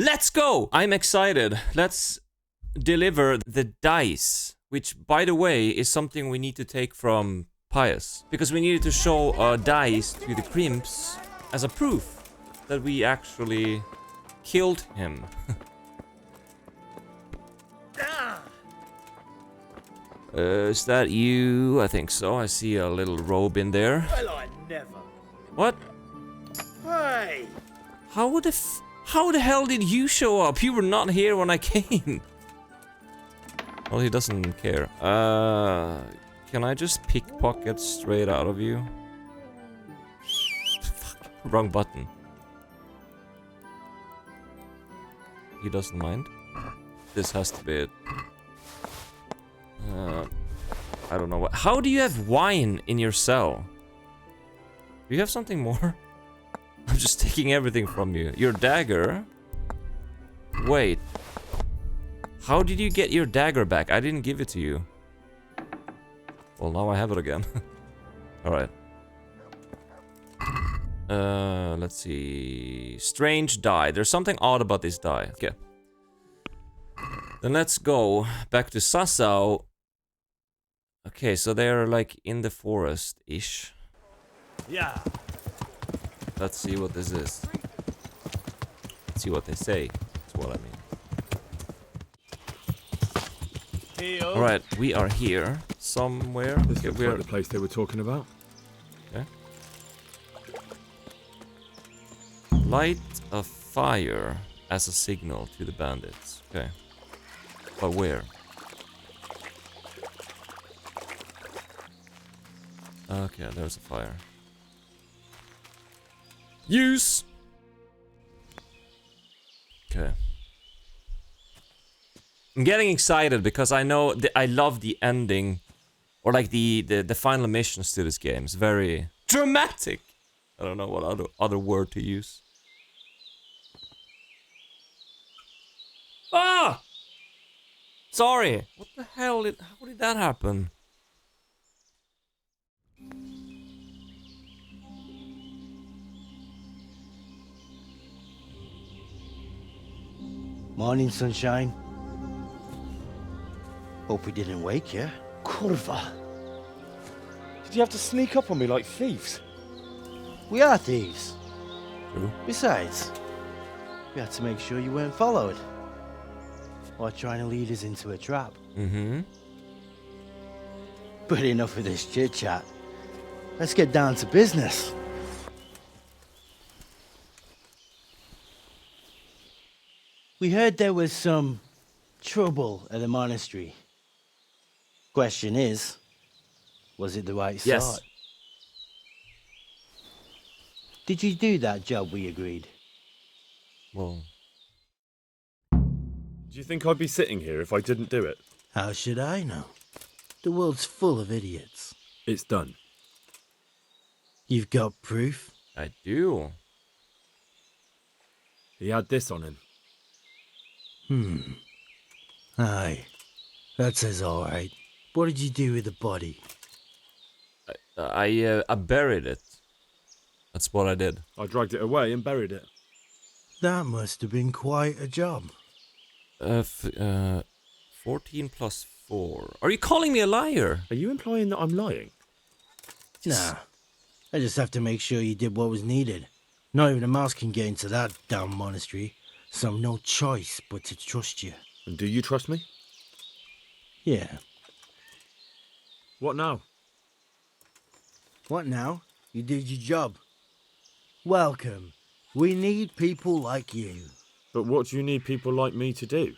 Let's go! I'm excited. Let's deliver the dice, which, by the way, is something we need to take from Pius. Because we needed to show dice to the Crimps as a proof that we actually killed him. Is that you? I think so. I see a little robe in there. Well, I never. What? Hey! How the hell did you show up? You were not here when I came. Well, he doesn't care. Can I just pickpocket straight out of you? Fuck, wrong button. He doesn't mind. This has to be it. I don't know what. How do you have wine in your cell? Do you have something more? I'm just taking everything from you. Your dagger? Wait. How did you get your dagger back? I didn't give it to you. Well, now I have it again. Alright. Let's see. Strange die. There's something odd about this die. Okay. Then let's go back to Sasau. Okay, so they're like in the forest-ish. Yeah. Let's see what this is. Let's see what they say. That's what I mean. Alright, we are here. Somewhere. This looks like the place they were talking about. Okay. Light a fire as a signal to the bandits. Okay. But where? Okay, there's a fire. Use! Okay. I'm getting excited because I know I love the ending, or like the final missions to this game. It's very dramatic. I don't know what other word to use. Ah! Sorry. What the hell how did that happen? Morning, sunshine. Hope we didn't wake you. Kurva. Did you have to sneak up on me like thieves? We are thieves. True. Besides, we had to make sure you weren't followed. Or trying to lead us into a trap. Mm-hmm. But enough of this chit-chat. Let's get down to business. We heard there was some trouble at the monastery. Question is, was it the right Yes. sort? Did you do that job we agreed? Well, Do you think I'd be sitting here if I didn't do it? How should I know? The world's full of idiots. It's done. You've got proof? I do. He had this on him. Aye. That says all right. What did you do with the body? I buried it. That's what I did. I dragged it away and buried it. That must have been quite a job. 14 plus 4. Are you calling me a liar? Are you implying that I'm lying? Nah. I just have to make sure you did what was needed. Not even a mouse can get into that damn monastery, so no choice but to trust you. And do you trust me? Yeah. What now? What now? You did your job. Welcome. We need people like you. But what do you need people like me to do?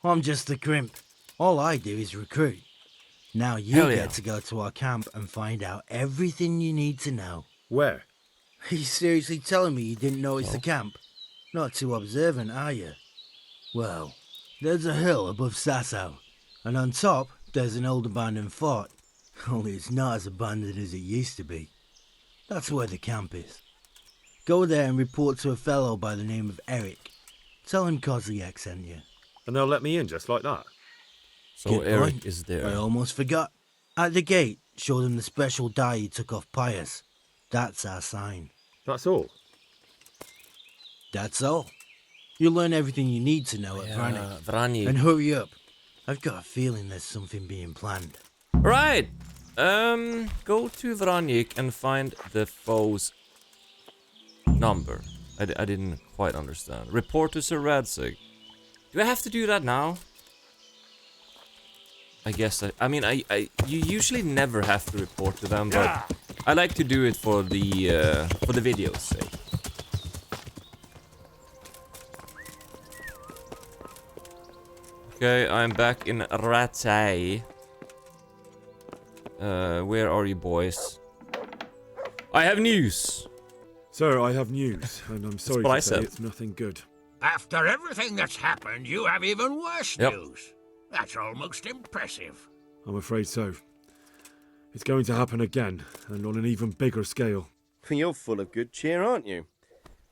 I'm just the crimp. All I do is recruit. Now you Hell yeah. get to go to our camp and find out everything you need to know. Where? Are you seriously telling me you didn't notice the camp? Not too observant, are you? Well, there's a hill above Sasau, and on top there's an old abandoned fort. Only it's not as abandoned as it used to be. That's where the camp is. Go there and report to a fellow by the name of Eric. Tell him Kozliak sent you. And they'll let me in just like that? So Good Eric point. is there. I almost forgot. At the gate, show them the special die you took off Pius. That's our sign. That's all? That's all. You'll learn everything you need to know at Vranik. Vranik. And hurry up. I've got a feeling there's something being planned. Right. Go to Vranik and find the foe's number. I didn't quite understand. Report to To Radzig. Do I have to do that now? I guess I mean you usually never have to report to them, but I like to do it for the video's sake. Okay, I'm back in Rattay. Where are you boys? I have news! Sir, I have news, and I'm sorry what I to say said. it's nothing good. After everything that's happened, you have even worse Yep. news. That's almost impressive. I'm afraid so. It's going to happen again, and on an even bigger scale. You're full of good cheer, aren't you?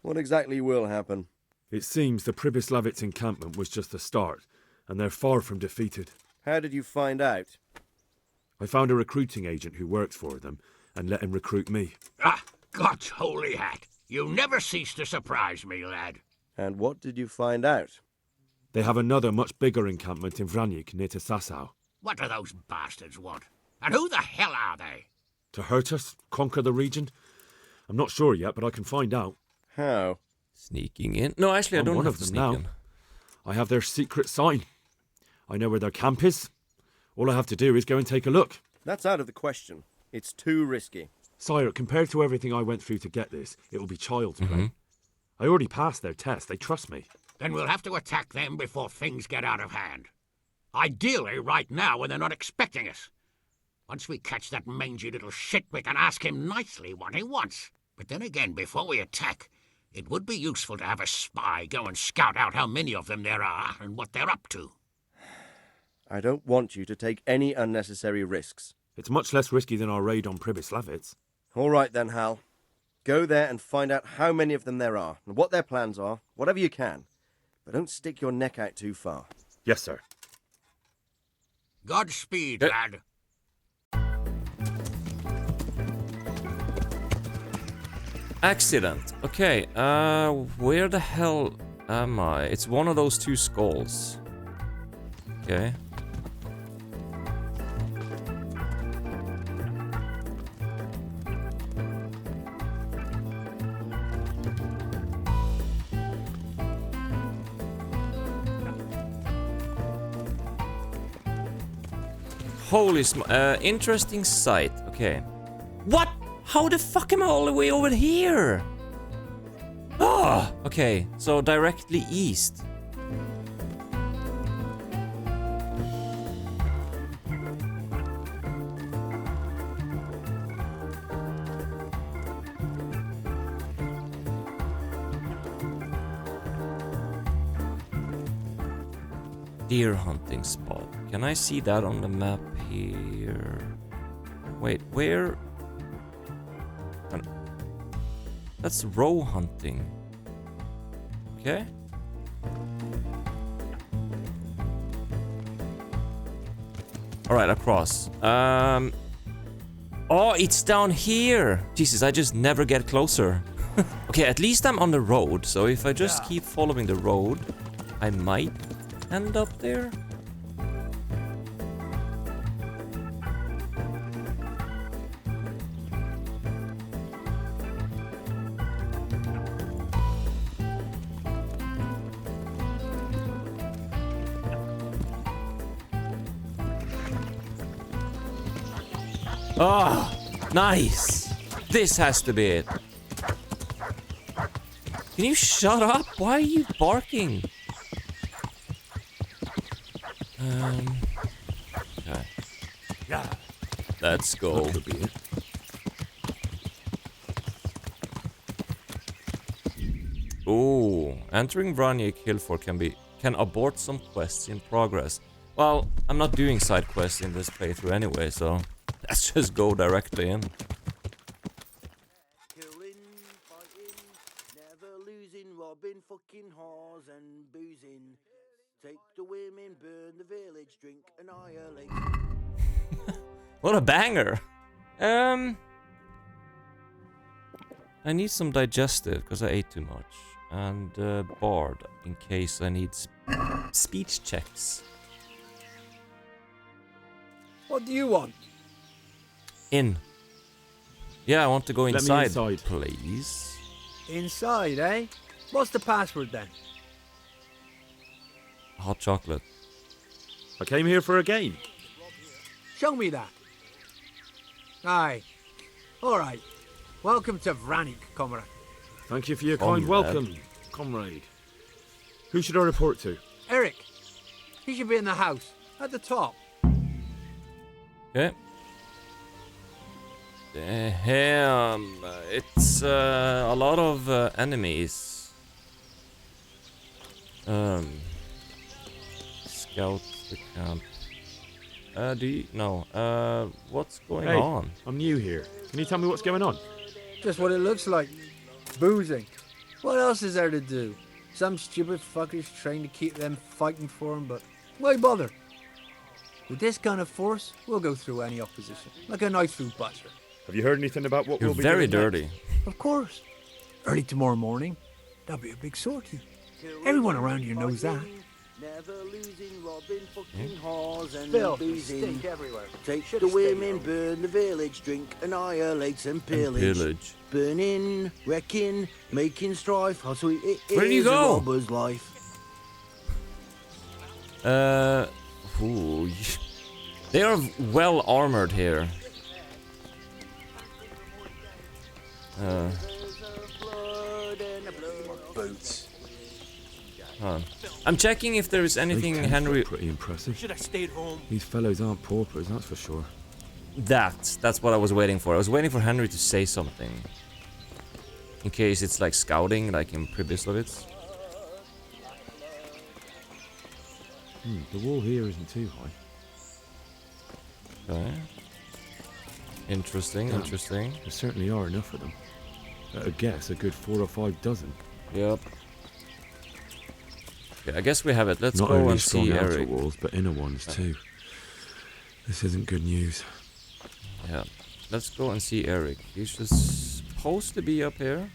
What exactly will happen? It seems the Pribyslavitz encampment was just the start, and they're far from defeated. How did you find out? I found a recruiting agent who works for them, and let him recruit me. Ah, God's holy hat. You never cease to surprise me, lad. And what did you find out? They have another much bigger encampment in Vranik near to Sasau. What do those bastards want? And who the hell are they? To hurt us? Conquer the region? I'm not sure yet, but I can find out. How? Sneaking in? No, actually I I'm don't one have of to them sneak now. in. I have their secret sign. I know where their camp is. All I have to do is go and take a look. That's out of the question. It's too risky. Sire, compared to everything I went through to get this, it will be child's play. I already passed their test. They trust me. Then we'll have to attack them before things get out of hand. Ideally, right now when they're not expecting us. Once we catch that mangy little shit, we can ask him nicely what he wants. But then again, before we attack, it would be useful to have a spy go and scout out how many of them there are and what they're up to. I don't want you to take any unnecessary risks. It's much less risky than our raid on Pribyslavitz. All right then, Hal. Go there and find out how many of them there are, and what their plans are, whatever you can. But don't stick your neck out too far. Yes, sir. Godspeed, lad. Accident. Okay, where the hell am I? It's one of those two skulls. Okay. Holy interesting sight. Okay. What? How the fuck am I all the way over here? Oh, okay. So directly east. Deer hunting spot. Can I see that on the map here? Wait, where? That's row hunting. Okay. Alright, across. Oh, it's down here! Jesus, I just never get closer. Okay, at least I'm on the road, so if I just keep following the road, I might end up there. Oh, nice. This has to be it. Can you shut up? Why are you barking? Okay. Let's go. That could be it. Ooh, entering Vranik Hillfort can abort some quests in progress. Well, I'm not doing side quests in this playthrough anyway, so let's just go directly in. Killing, fighting, never losing, robbing, fucking whores and boozing. Take the women, burn the village, drink, annihilate. What a banger! I need some digestive because I ate too much. And Bard, in case I need speech checks. What do you want? In. Yeah, I want to go Let me inside, inside. please. Inside, eh? What's the password then? Hot chocolate. I came here for a game. Show me that. Aye. Alright. Welcome to Vranik, comrade. Thank you for your Comrade. kind welcome, comrade. Who should I report to? Eric. He should be in the house. At the top. Okay. Damn. It's a lot of enemies. Scout the camp. Do you... No. What's going Hey, on? I'm new here. Can you tell me what's going on? Just what it looks like. Boozing. What else is there to do? Some stupid fuckers trying to keep them fighting for him, but why bother? With this kind of force, we'll go through any opposition, like a knife through butter. Have you heard anything about what You're we'll be very doing dirty. Of course. Early tomorrow morning, there'll be a big sortie. Everyone around here knows that. Never losing, robbing, fucking whores and Filth, boozing. stink everywhere. Take Should've the stayed women, home. burn the village, drink, annihilate and And pillage. pillage. Burning, wrecking, making strife. How sweet it is Where do you a go? robber's life. Ooh, they are well armored here. Boots. Hold on. I'm checking if there is anything Those tents Henry. look pretty impressive. Should have stayed home. These fellows aren't paupers, that's for sure. That's what I was waiting for. I was waiting for Henry to say something. In case it's like scouting, like in previous of it. The wall here isn't too high. Okay. Interesting, Damn. interesting. There certainly are enough of them. At a guess, a good 4 or 5 dozen. Yep. Okay, I guess we have it. Let's Not go only and strong see outer Eric. walls, but inner ones too. This isn't good news. Yeah. Let's go and see Eric. He's just supposed to be up here.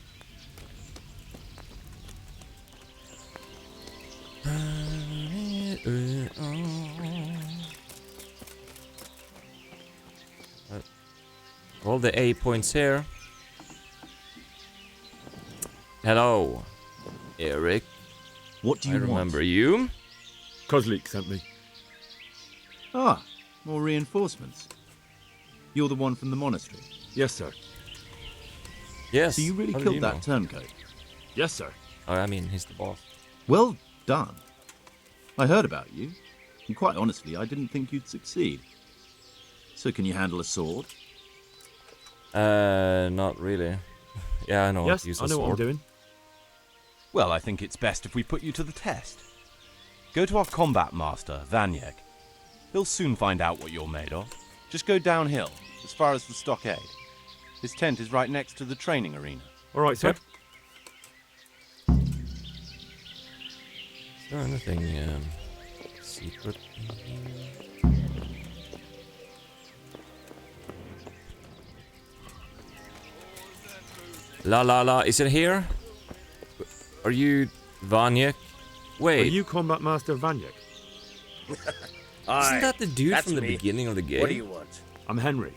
All the A points here. Hello, Eric. What do I you want? remember you. Kozlik sent me. Ah, more reinforcements. You're the one from the monastery. Yes, sir. Yes. So you really how did killed you that know? turncoat. Yes, sir. Oh, I mean, he's the boss. Well done. I heard about you, and quite honestly, I didn't think you'd succeed. So can you handle a sword? Not really. Yeah, I know. Yes, how to use I a know what I'm sword. doing. Well, I think it's best if we put you to the test. Go to our combat master, Vranik. He'll soon find out what you're made of. Just go downhill, as far as the stockade. His tent is right next to the training arena. All right, sir. Yep. Is there anything secret in here? La la la, is it here? Are you Vranik? Are Wait, you Combat Master Vranik? isn't that the dude that's from the me. beginning of the game? What do you want? I'm Henry.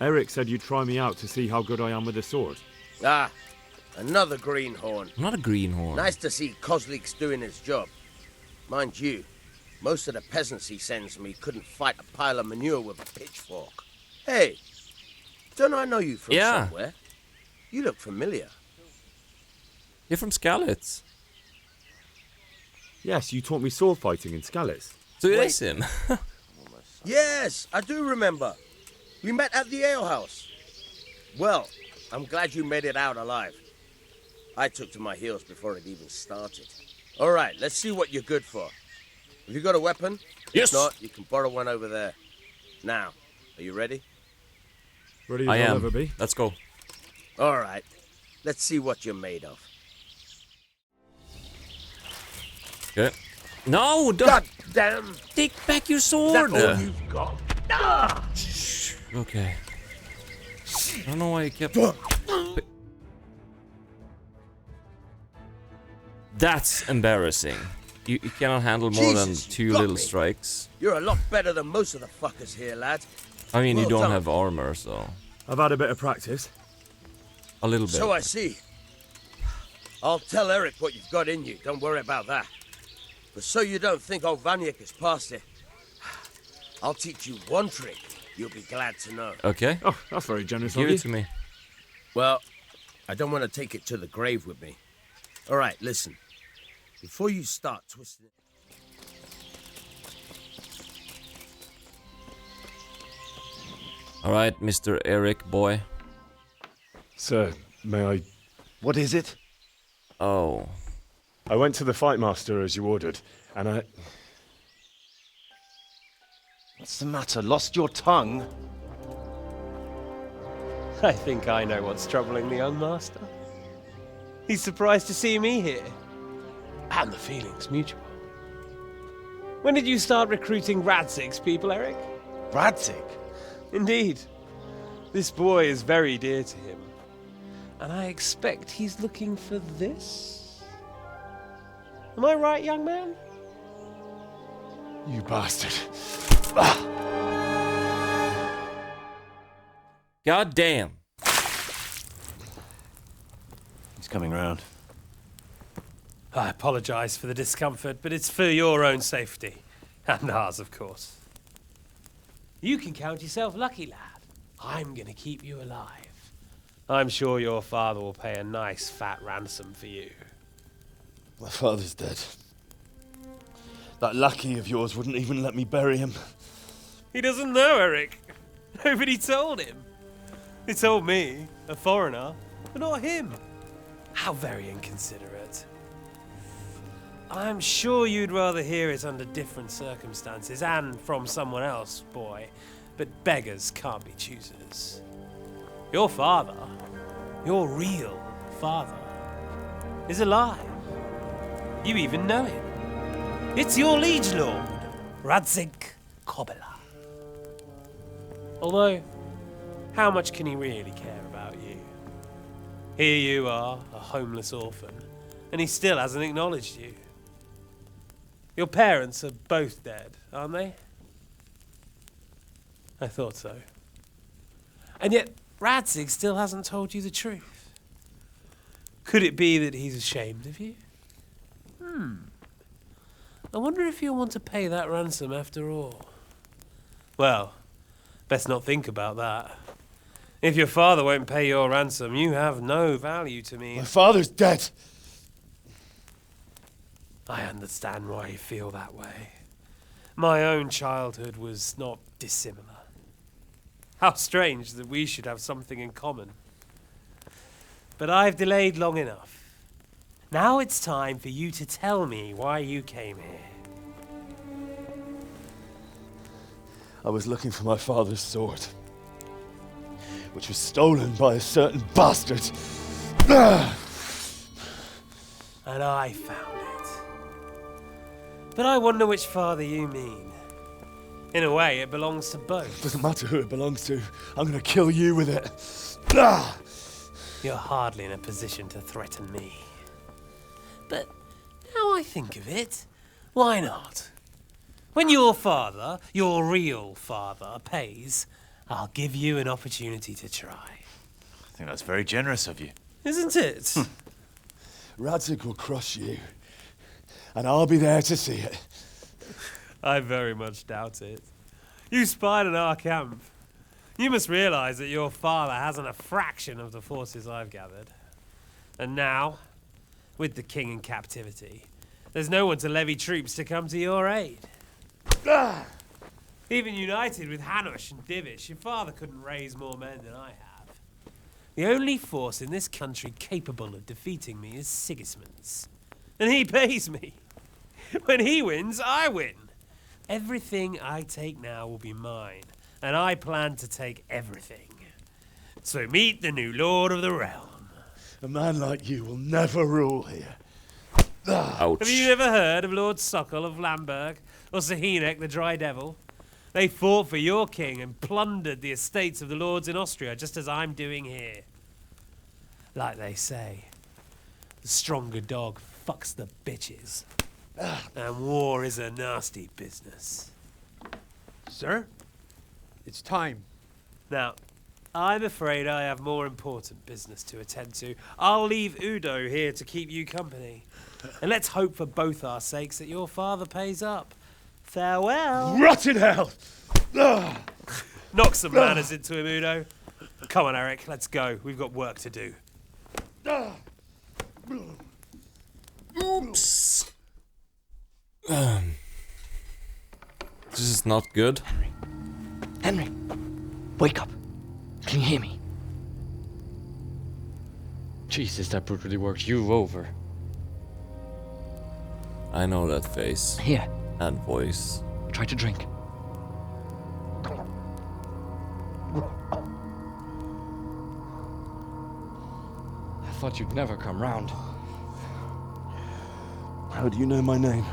Eric said you'd try me out to see how good I am with a sword. Ah, another greenhorn. I'm not a greenhorn. Nice to see Kozlik's doing his job. Mind you, most of the peasants he sends me couldn't fight a pile of manure with a pitchfork. Hey, don't I know you from Yeah. somewhere? You look familiar. You're from Skalitz. Yes, you taught me sword fighting in Skalitz. So it Wait. is him. Yes, I do remember. We met at the alehouse. Well, I'm glad you made it out alive. I took to my heels before it even started. All right, let's see what you're good for. Have you got a weapon? Yes. If not, you can borrow one over there. Now, are you ready? Ready as I I'll am. ever be. Let's go. All right, let's see what you're made of. Okay. No, don't God damn! take back your Is sword. that all you've got? Ah! Okay. I don't know why you kept. That's embarrassing. You cannot handle more Jesus, than 2 you got little me. strikes. You're a lot better than most of the fuckers here, lad. I mean, you Well don't done. have armor, so... I've had a bit of practice. A little bit. So I see. I'll tell Eric what you've got in you. Don't worry about that. But so you don't think old Vranik is past it, I'll teach you one trick you'll be glad to know. Okay. Oh, that's very generous Give of you. it to me. Well, I don't want to take it to the grave with me. All right, listen. Before you start twisting it... Alright, Mr. Eric boy. Sir, may I... What is it? Oh. I went to the fight master as you ordered, and I... What's the matter? Lost your tongue? I think I know what's troubling the young master. He's surprised to see me here. And the feeling's mutual. When did you start recruiting Radzig's people, Eric? Radzig? Indeed. This boy is very dear to him. And I expect he's looking for this? Am I right, young man? You bastard. God damn. He's coming round. I apologize for the discomfort, but it's for your own safety. And ours, of course. You can count yourself lucky, lad. I'm gonna keep you alive. I'm sure your father will pay a nice fat ransom for you. My father's dead. That lackey of yours wouldn't even let me bury him. He doesn't know, Eric. Nobody told him. He told me, a foreigner, but not him. How very inconsiderate. I'm sure you'd rather hear it under different circumstances and from someone else, boy. But beggars can't be choosers. Your father, your real father, is alive. You even know him. It's your liege lord, Radzig Kobyla. Although, how much can he really care about you? Here you are, a homeless orphan, and he still hasn't acknowledged you. Your parents are both dead, aren't they? I thought so. And yet, Radzig still hasn't told you the truth. Could it be that he's ashamed of you? I wonder if you'll want to pay that ransom after all. Well, best not think about that. If your father won't pay your ransom, you have no value to me. My father's dead. I understand why you feel that way. My own childhood was not dissimilar. How strange that we should have something in common. But I've delayed long enough. Now it's time for you to tell me why you came here. I was looking for my father's sword, which was stolen by a certain bastard. And I found it. But I wonder which father you mean. In a way, it belongs to both. Doesn't matter who it belongs to. I'm gonna kill you with it. You're hardly in a position to threaten me. But now I think of it, why not? When your father, your real father, pays, I'll give you an opportunity to try. I think that's very generous of you. Isn't it? Radzig will crush you, and I'll be there to see it. I very much doubt it. You spied on our camp. You must realize that your father hasn't a fraction of the forces I've gathered. And now, with the king in captivity, there's no one to levy troops to come to your aid. Even united with Hanush and Divish, your father couldn't raise more men than I have. The only force in this country capable of defeating me is Sigismund's. And he pays me. When he wins, I win. Everything I take now will be mine, and I plan to take everything. So meet the new lord of the realm. A man like you will never rule here. Ouch. Have you ever heard of Lord Sokol of Lamberg, or Sahinek the Dry Devil? They fought for your king and plundered the estates of the lords in Austria, just as I'm doing here. Like they say, the stronger dog fucks the bitches. And war is a nasty business. Sir, it's time. Now, I'm afraid I have more important business to attend to. I'll leave Udo here to keep you company. And let's hope for both our sakes that your father pays up. Farewell. Rot in hell! Knock some manners into him, Udo. Come on, Eric, let's go. We've got work to do. Oops. This is not good. Henry, wake up. Can you hear me? Jesus, that brutally worked you over. I know that face. Here. And voice. Try to drink. I thought you'd never come round. How do you know my name?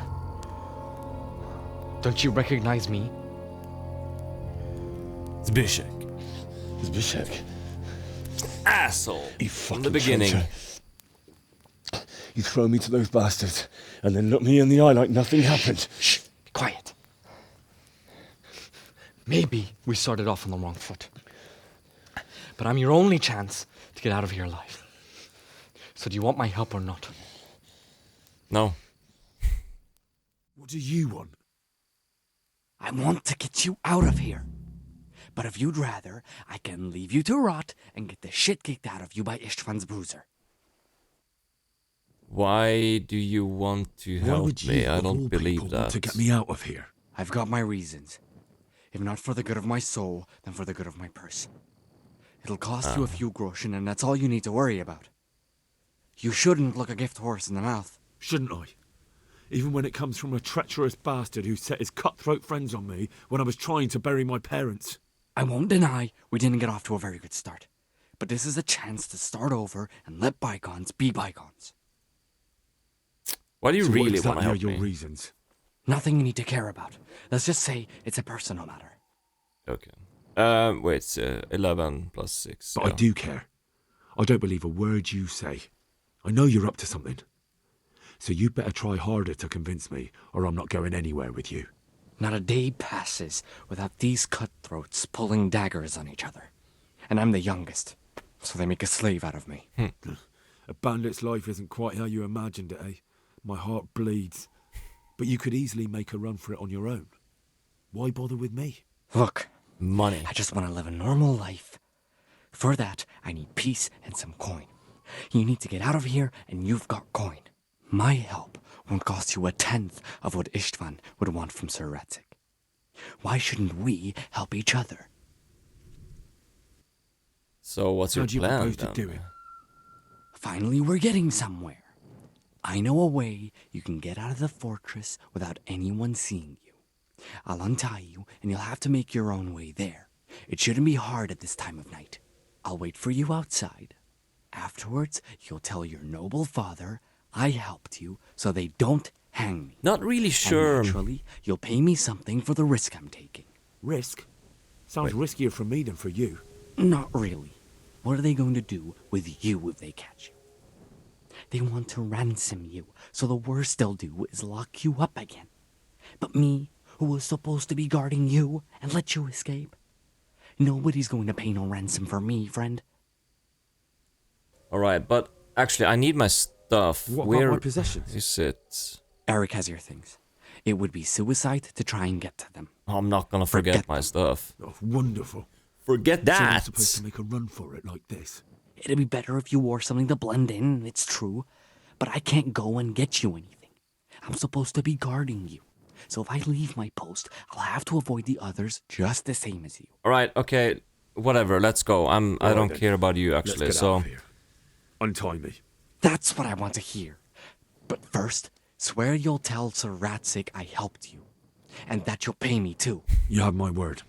Don't you recognize me? Divish. Divish. Asshole. You From the beginning. Traitor. You throw me to those bastards and then look me in the eye like nothing happened. Shh, be quiet. Maybe we started off on the wrong foot. But I'm your only chance to get out of here alive. So do you want my help or not? No. What do you want? I want to get you out of here. But if you'd rather, I can leave you to rot and get the shit kicked out of you by Istvan's bruiser. Why do you want to help me? I don't believe that. To get me out of here. I've got my reasons. If not for the good of my soul, then for the good of my purse. It'll cost you a few groschen, and that's all you need to worry about. You shouldn't look a gift horse in the mouth. Shouldn't I? Even when it comes from a treacherous bastard who set his cutthroat friends on me when I was trying to bury my parents. I won't deny we didn't get off to a very good start. But this is a chance to start over and let bygones be bygones. Why do you really want to help your me? reasons? Nothing you need to care about. Let's just say it's a personal matter. Okay. Wait, it's 11 plus 6. But I do care. I don't believe a word you say. I know you're up to something. So you better try harder to convince me, or I'm not going anywhere with you. Not a day passes without these cutthroats pulling daggers on each other. And I'm the youngest, so they make a slave out of me. A bandit's life isn't quite how you imagined it, eh? My heart bleeds. But you could easily make a run for it on your own. Why bother with me? Look, money. I just want to live a normal life. For that, I need peace and some coin. You need to get out of here, and you've got coin. My help won't cost you 1/10 of what Istvan would want from Sir Radzig. Why shouldn't we help each other? So what's your How do you plan propose then? to do it? Finally, we're getting somewhere. I know a way you can get out of the fortress without anyone seeing you. I'll untie you, and you'll have to make your own way there. It shouldn't be hard at this time of night. I'll wait for you outside. Afterwards, you'll tell your noble father I helped you so they don't hang me. Not really sure. And naturally, you'll pay me something for the risk I'm taking. Risk? Sounds riskier for me than for you. Not really. What are they going to do with you if they catch you? They want to ransom you, so the worst they'll do is lock you up again. But me, who was supposed to be guarding you and let you escape? Nobody's going to pay no ransom for me, friend. Alright, but actually I need my stuff. What Where about my possessions? is it? Eric has your things. It would be suicide to try and get to them. I'm not gonna forget my stuff. Oh, wonderful. Forget So you're that! supposed to make a run for it like this. It'd be better if you wore something to blend in, it's true. But I can't go and get you anything. I'm supposed to be guarding you. So if I leave my post, I'll have to avoid the others just the same as you. Alright, okay, whatever, let's go. I don't care about you actually, Let's get so out of here. Untie me. That's what I want to hear. But first, swear you'll tell Sir Radzig I helped you. And that you'll pay me too. You have my word.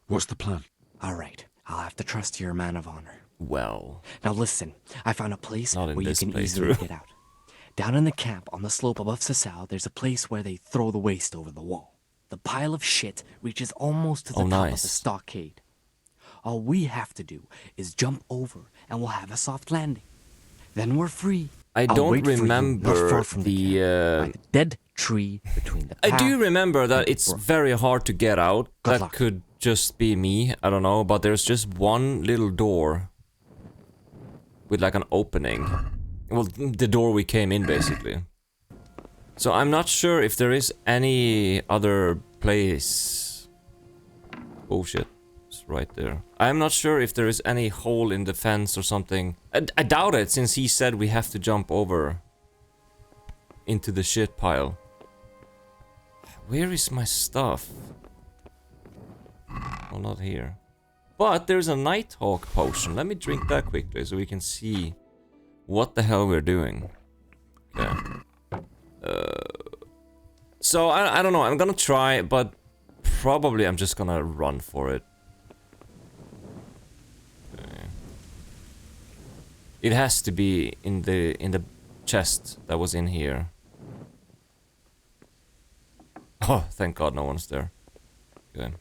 What's the plan? Alright, I'll have to trust you're a man of honor. well. Now listen, I found a place Not in where you this can easily playthrough. get out. Down in the camp on the slope above Sasau, there's a place where they throw the waste over the wall. The pile of shit reaches almost to the top of nice. the stockade. All we have to do is jump over and we'll have a soft landing. Then we're free. I I'll don't wait for you not remember far from the camp, by the dead tree between the I path do remember that and the it's brook. very hard to get out. Good That luck. could just be me. I don't know. But there's just one little door with like an opening. Well, the door we came in, basically. So I'm not sure if there is any other place. Oh shit. It's right there. I'm not sure if there is any hole in the fence or something. I doubt it, since he said we have to jump over into the shit pile. Where is my stuff? Well, not here. But there's a Nighthawk potion. Let me drink that quickly so we can see what the hell we're doing. Okay. So I don't know. I'm gonna try, but probably I'm just gonna run for it. Okay. It has to be in the chest that was in here. Oh, thank God no one's there. Okay.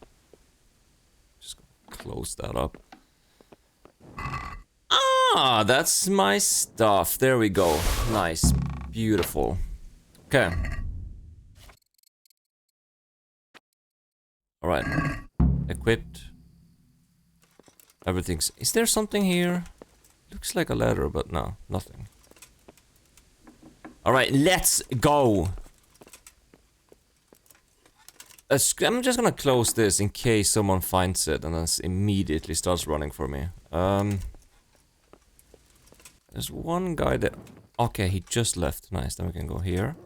Just close that up. Ah, that's my stuff. There we go. Nice. Beautiful. Okay. Alright. Equipped. Everything's... Is there something here? Looks like a ladder, but no. Nothing. Alright, let's go! I'm just gonna close this in case someone finds it and then immediately starts running for me. There's one guy that... Okay, he just left. Nice, then we can go here.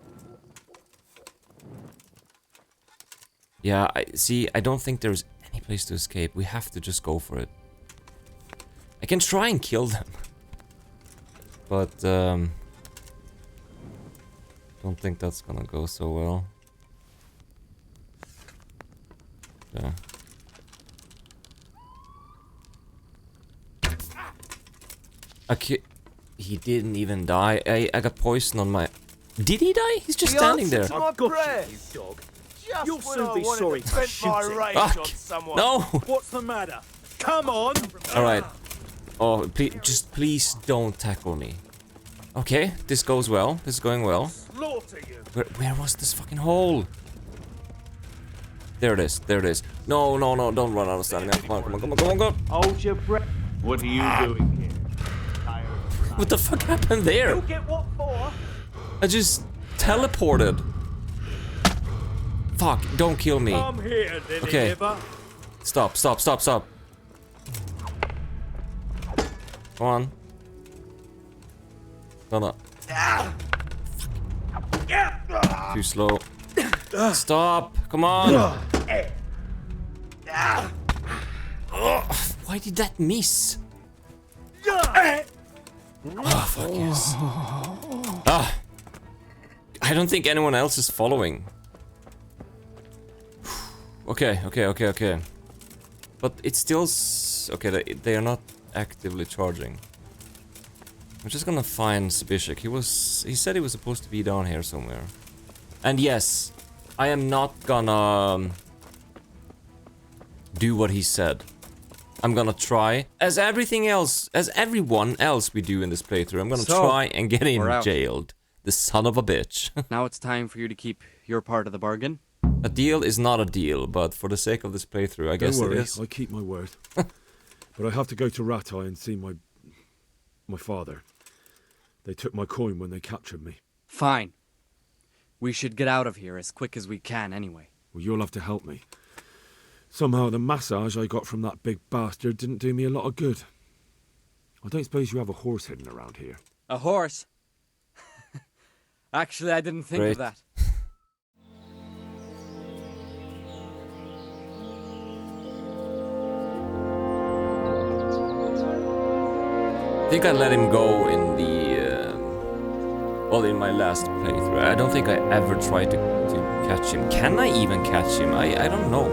Yeah, I don't think there's any place to escape. We have to just go for it. I can try and kill them. But, don't think that's gonna go so well. Yeah. Okay. He didn't even die. I got poison on my... Did he die? He's just standing there. I've got you, dog. You'll soon be sorry for shooting. Fuck! No! What's the matter? Come on! Alright. Oh, please don't tackle me. Okay, this goes well. This is going well. Slaughter you. Where was this fucking hole? There it is. There it is. No, no, no! Don't run out of stamina. Come on, come on, come on, come on, come on! Hold your breath. What are you doing here? What the fuck happened there? You'll get what for? I just teleported. Fuck! Don't kill me. Come here, Okay. liver. Stop! Stop! Stop! Stop! Come on. No, no. Too slow. Stop! Come on! Why did that miss? Oh, fuck yes. Ah! I don't think anyone else is following. Okay, okay, okay, okay. But it's still... Okay, they are not actively charging. I'm just gonna find Sibishik. He said he was supposed to be down here somewhere. And yes, I am not gonna do what he said. I'm gonna try, as everyone else we do in this playthrough, I'm gonna try and get him jailed. The son of a bitch. Now it's time for you to keep your part of the bargain. A deal is not a deal, but for the sake of this playthrough, I guess Don't worry, it is. I keep my word. But I have to go to Rattay and see my father. They took my coin when they captured me. Fine. We should get out of here as quick as we can anyway. Well, you'll have to help me. Somehow the massage I got from that big bastard didn't do me a lot of good. I don't suppose you have a horse hidden around here. A horse? Actually, I didn't think of that. I think I let him go in the... well, in my last playthrough. I don't think I ever tried to catch him. Can I even catch him? I don't know.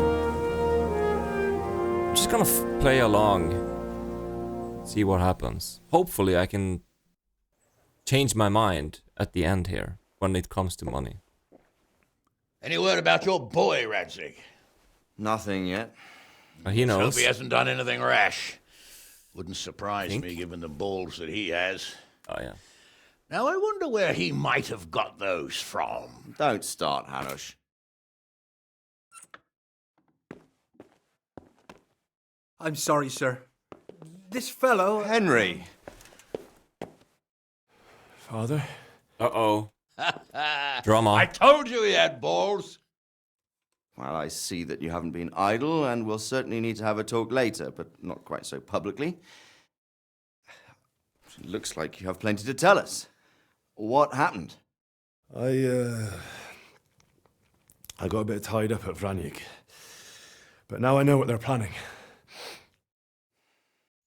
I'm just gonna play along. See what happens. Hopefully I can change my mind at the end here, when it comes to money. Any word about your boy, Radzig? Nothing yet. He knows. Hope he hasn't done anything rash. Wouldn't surprise me given the balls that he has. Oh, yeah. Now I wonder where he might have got those from. Don't start, Hanush. I'm sorry, sir. This fellow... Henry! Father? Uh-oh. Drama. I told you he had balls. Well, I see that you haven't been idle, and we'll certainly need to have a talk later, but not quite so publicly. It looks like you have plenty to tell us. What happened? I got a bit tied up at Vranik. But now I know what they're planning.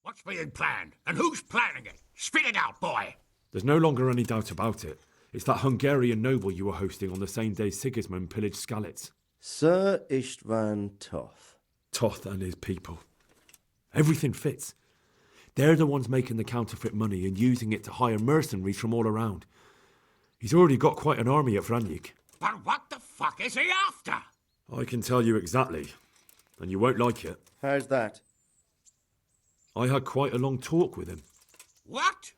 What's being planned? And who's planning it? Spit it out, boy! There's no longer any doubt about it. It's that Hungarian noble you were hosting on the same day Sigismund pillaged Skalitz. Sir István Toth. Toth and his people. Everything fits. They're the ones making the counterfeit money and using it to hire mercenaries from all around. He's already got quite an army at Vranik. But what the fuck is he after? I can tell you exactly, and you won't like it. How's that? I had quite a long talk with him. What?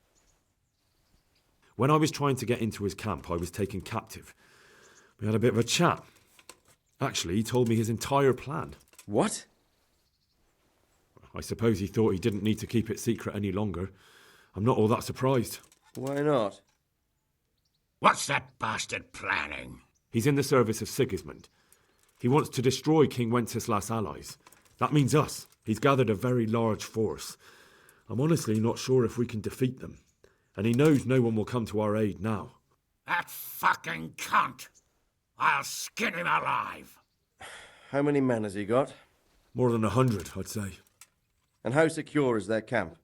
When I was trying to get into his camp, I was taken captive. We had a bit of a chat. Actually, he told me his entire plan. What? I suppose he thought he didn't need to keep it secret any longer. I'm not all that surprised. Why not? What's that bastard planning? He's in the service of Sigismund. He wants to destroy King Wenceslas' allies. That means us. He's gathered a very large force. I'm honestly not sure if we can defeat them. And he knows no one will come to our aid now. That fucking cunt! I'll skin him alive! How many men has he got? More than 100, I'd say. And how secure is their camp?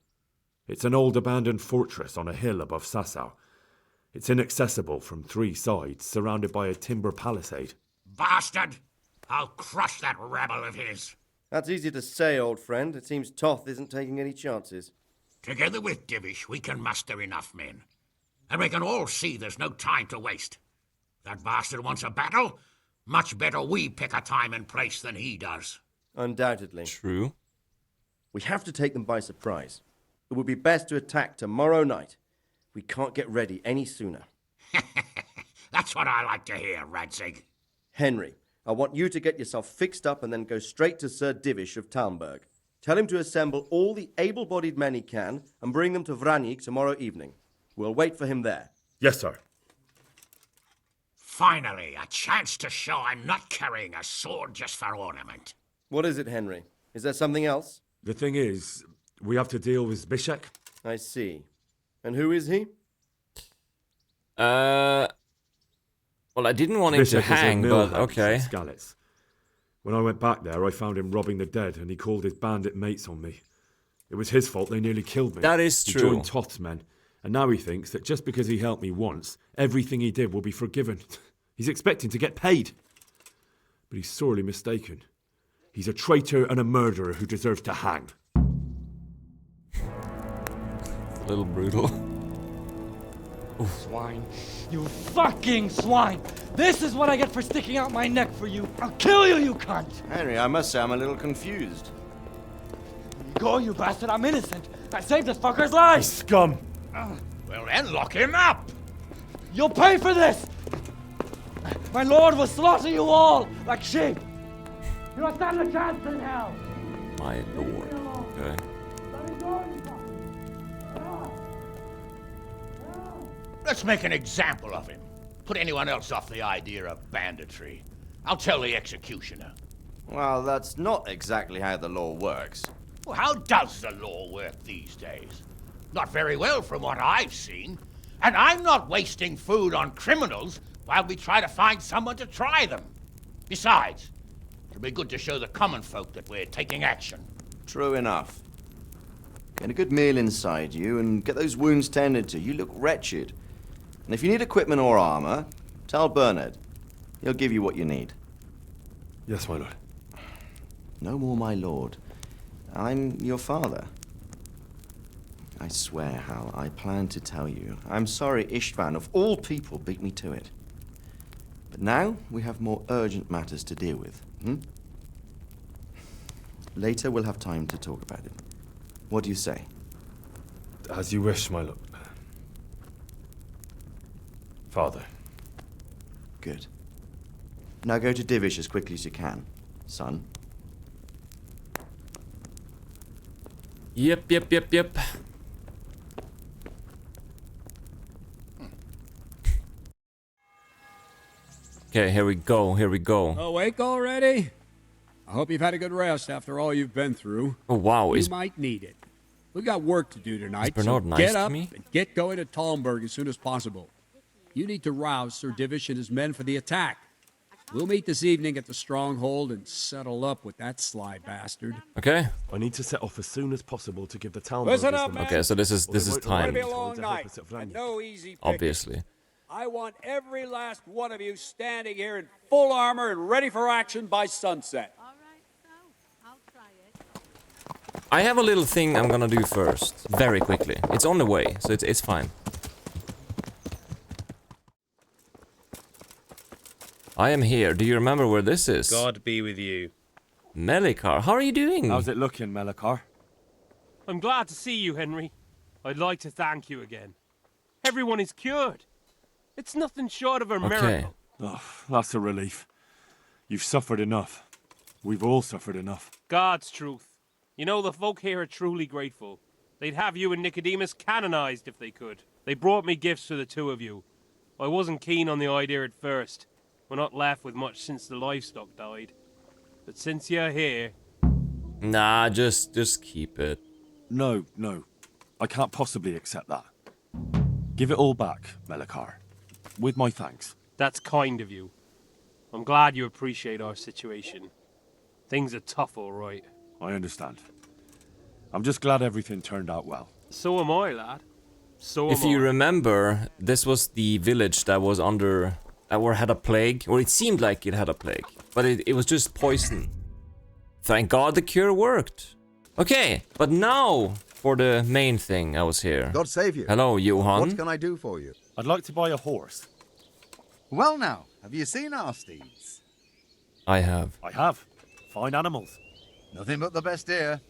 It's an old abandoned fortress on a hill above Sasau. It's inaccessible from 3 sides, surrounded by a timber palisade. Bastard! I'll crush that rebel of his! That's easy to say, old friend. It seems Toth isn't taking any chances. Together with Divish, we can muster enough men. And we can all see there's no time to waste. That bastard wants a battle. Much better we pick a time and place than he does. Undoubtedly. True. We have to take them by surprise. It would be best to attack tomorrow night. We can't get ready any sooner. That's what I like to hear, Radzig. Henry, I want you to get yourself fixed up and then go straight to Sir Divish of Talmberg. Tell him to assemble all the able-bodied men he can and bring them to Vranik tomorrow evening. We'll wait for him there. Yes, sir. Finally, a chance to show I'm not carrying a sword just for ornament. What is it, Henry? Is there something else? The thing is, we have to deal with Zbyszek. I see. And who is he? Well, I didn't want him to hang, but okay. Skalitz. When I went back there, I found him robbing the dead, and he called his bandit mates on me. It was his fault they nearly killed me. That is true. He joined Toth's men, and now he thinks that just because he helped me once, everything he did will be forgiven. He's expecting to get paid. But he's sorely mistaken. He's a traitor and a murderer who deserves to hang. A little brutal. Swine. You fucking swine! This is what I get for sticking out my neck for you. I'll kill you, you cunt! Henry, I must say I'm a little confused. Go, you bastard, I'm innocent. I saved this fucker's life! Scum! Well then, lock him up! You'll pay for this! My lord will slaughter you all like sheep! You don't stand a chance in hell! My lord. Okay. Let's make an example of him. Put anyone else off the idea of banditry. I'll tell the executioner. Well, that's not exactly how the law works. Well, how does the law work these days? Not very well from what I've seen. And I'm not wasting food on criminals while we try to find someone to try them. Besides, it'll be good to show the common folk that we're taking action. True enough. Get a good meal inside you and get those wounds tended to. You look wretched. And if you need equipment or armor, tell Bernard. He'll give you what you need. Yes, my lord. No more, my lord. I'm your father. I swear, Hal, I plan to tell you. I'm sorry István, of all people, beat me to it. But now we have more urgent matters to deal with. Later we'll have time to talk about it. What do you say? As you wish, my lord. Father. Good. Now go to Divish as quickly as you can, son. Yep. Okay, here we go. Awake already? I hope you've had a good rest after all you've been through. Oh, wow. You might need it. We've got work to do tonight, so Bernard nice get to up me? and get going to Talmberg as soon as possible. You need to rouse Sir Divish and his men for the attack. We'll meet this evening at the stronghold and settle up with that sly bastard. Okay. I need to set off as soon as possible to give the town. Listen up, man. Okay, so this is time. It's going to be a long night, and no easy picking. Obviously. I want every last one of you standing here in full armor and ready for action by sunset. I have a little thing I'm gonna do first, very quickly. It's on the way, so it's fine. I am here. Do you remember where this is? God be with you. Melikar, how are you doing? How's it looking, Melikar? I'm glad to see you, Henry. I'd like to thank you again. Everyone is cured. It's nothing short of a miracle. Oh, that's a relief. You've suffered enough. We've all suffered enough. God's truth. You know, the folk here are truly grateful. They'd have you and Nicodemus canonized if they could. They brought me gifts for the two of you. I wasn't keen on the idea at first. We're not left with much since the livestock died. But since you're here... Nah, just keep it. No. I can't possibly accept that. Give it all back, Melikar. With my thanks. That's kind of you. I'm glad you appreciate our situation. Things are tough, all right. I understand. I'm just glad everything turned out well. So am I, lad. So am I. If you remember, this was the village that was under... or had a plague, or it seemed like it had a plague. But it was just poison. Thank God the cure worked. Okay, but now for the main thing I was here. God save you. Hello, Johan. What can I do for you? I'd like to buy a horse. Well now, have you seen our steeds? I have. I have. Fine animals. Nothing but the best here.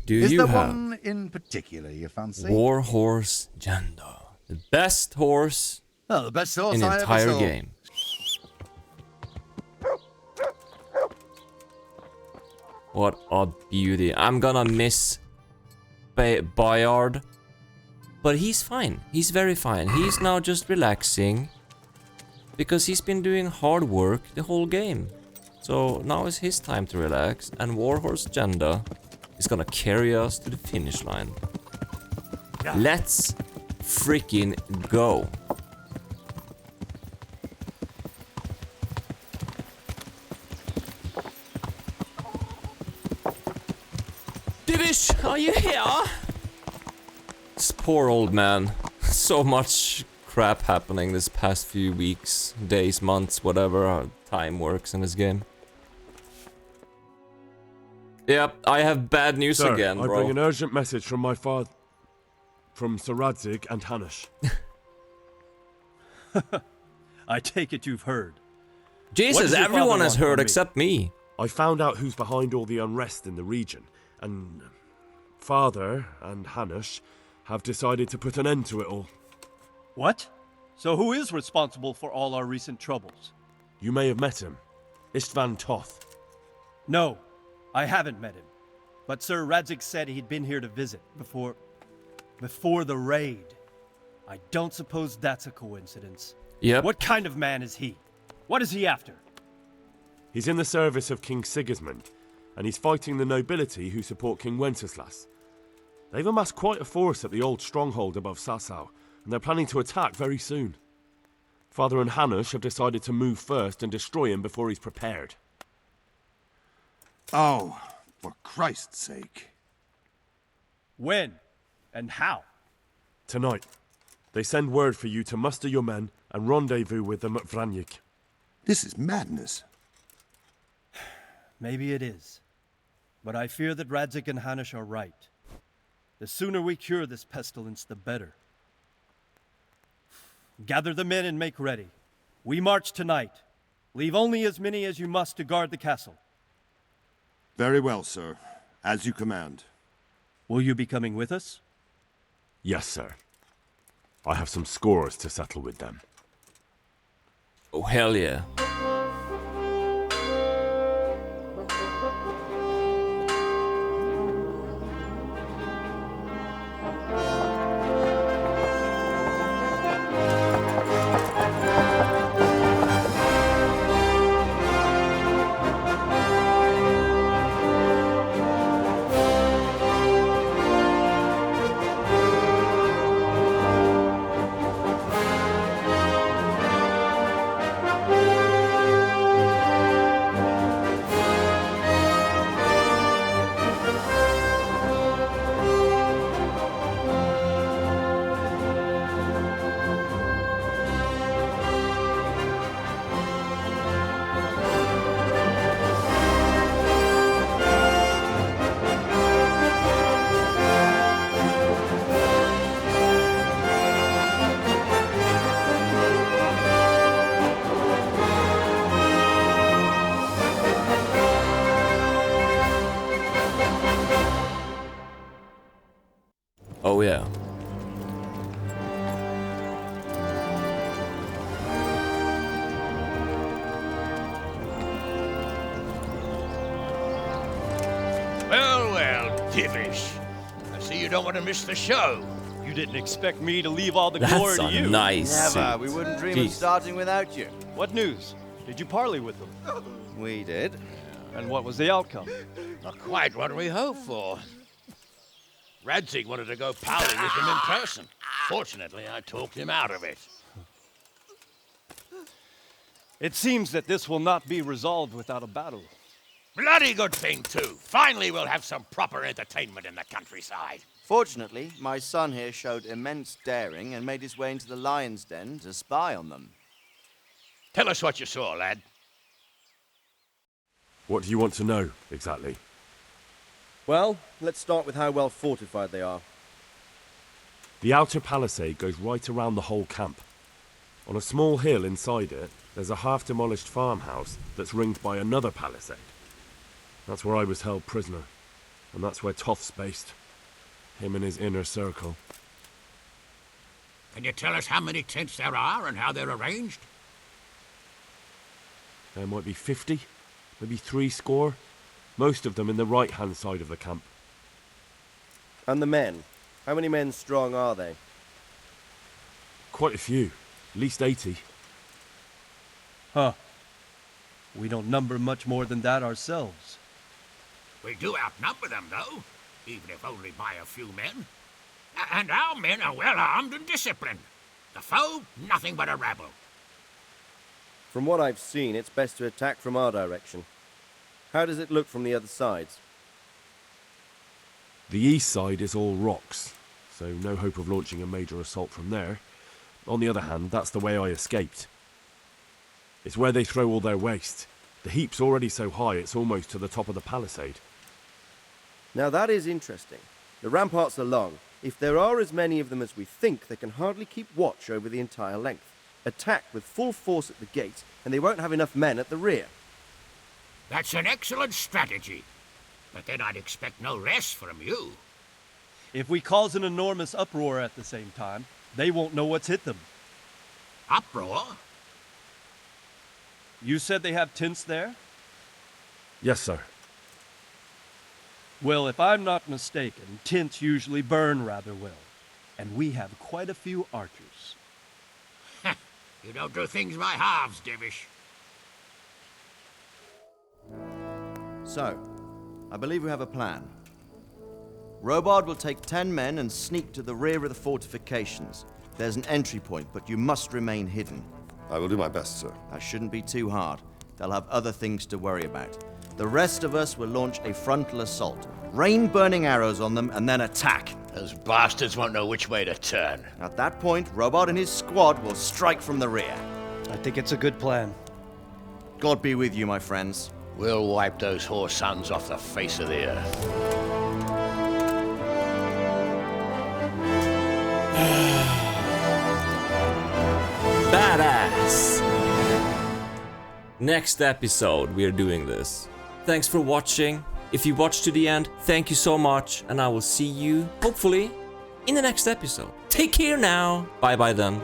Is there have one in particular you fancy? Warhorse Janda. The best horse the best horse in the I entire ever saw. game. What a beauty. I'm gonna miss Bayard. But he's fine. He's very fine. He's now just relaxing. Because he's been doing hard work the whole game. So now is his time to relax. And Warhorse Janda is gonna carry us to the finish line. Let's freaking go. Divish, are you here? This poor old man. So much crap happening this past few weeks, days, months, whatever how time works in this game. Yep, I have bad news Sir, again, bro. I bring an urgent message from my father, from Sir Radzig and Hanush. I take it you've heard. Jesus, everyone has heard except me. I found out who's behind all the unrest in the region, and Father and Hanush have decided to put an end to it all. What? So who is responsible for all our recent troubles? You may have met him. Istvan Toth. No, I haven't met him. But Sir Radzig said he'd been here to visit before the raid. I don't suppose that's a coincidence. Yep. What kind of man is he? What is he after? He's in the service of King Sigismund, and he's fighting the nobility who support King Wenceslas. They've amassed quite a force at the old stronghold above Sasau, and they're planning to attack very soon. Father and Hanush have decided to move first and destroy him before he's prepared. Oh, for Christ's sake. When? And how? Tonight, they send word for you to muster your men and rendezvous with them at Vranik. This is madness. Maybe it is. But I fear that Radzig and Hanush are right. The sooner we cure this pestilence, the better. Gather the men and make ready. We march tonight. Leave only as many as you must to guard the castle. Very well, sir. As you command. Will you be coming with us? Yes, sir. I have some scores to settle with them. Oh, hell yeah. Oh yeah. Well, well, Divish. I see you don't want to miss the show. You didn't expect me to leave all the That's glory to a you. nice Never. suit. We wouldn't dream Jeez. of starting without you. What news? Did you parley with them? We did. And what was the outcome? Not quite what we hoped for. Radzig wanted to go pally with them in person. Fortunately, I talked him out of it. It seems that this will not be resolved without a battle. Bloody good thing, too. Finally, we'll have some proper entertainment in the countryside. Fortunately, my son here showed immense daring and made his way into the lion's den to spy on them. Tell us what you saw, lad. What do you want to know, exactly? Well, let's start with how well fortified they are. The outer palisade goes right around the whole camp. On a small hill inside it, there's a half-demolished farmhouse that's ringed by another palisade. That's where I was held prisoner, and that's where Toth's based. Him and his inner circle. Can you tell us how many tents there are and how they're arranged? There might be 50, maybe 70. Most of them in the right-hand side of the camp. And the men? How many men strong are they? Quite a few, at least 80. Huh. We don't number much more than that ourselves. We do outnumber them, though, even if only by a few men. And our men are well armed and disciplined. The foe, nothing but a rabble. From what I've seen, it's best to attack from our direction. How does it look from the other sides? The east side is all rocks, so no hope of launching a major assault from there. On the other hand, that's the way I escaped. It's where they throw all their waste. The heap's already so high it's almost to the top of the palisade. Now that is interesting. The ramparts are long. If there are as many of them as we think, they can hardly keep watch over the entire length. Attack with full force at the gate, and they won't have enough men at the rear. That's an excellent strategy. But then I'd expect no less from you. If we cause an enormous uproar at the same time, they won't know what's hit them. Uproar? You said they have tents there? Yes, sir. Well, if I'm not mistaken, tents usually burn rather well. And we have quite a few archers. You don't do things by halves, Divish. So, I believe we have a plan. Robard will take 10 men and sneak to the rear of the fortifications. There's an entry point, but you must remain hidden. I will do my best, sir. That shouldn't be too hard. They'll have other things to worry about. The rest of us will launch a frontal assault. Rain burning arrows on them and then attack. Those bastards won't know which way to turn. At that point, Robard and his squad will strike from the rear. I think it's a good plan. God be with you, my friends. We'll wipe those whore sons off the face of the earth. Badass! Next episode we are doing this. Thanks for watching. If you watched to the end, thank you so much, and I will see you, hopefully, in the next episode. Take care now! Bye bye then.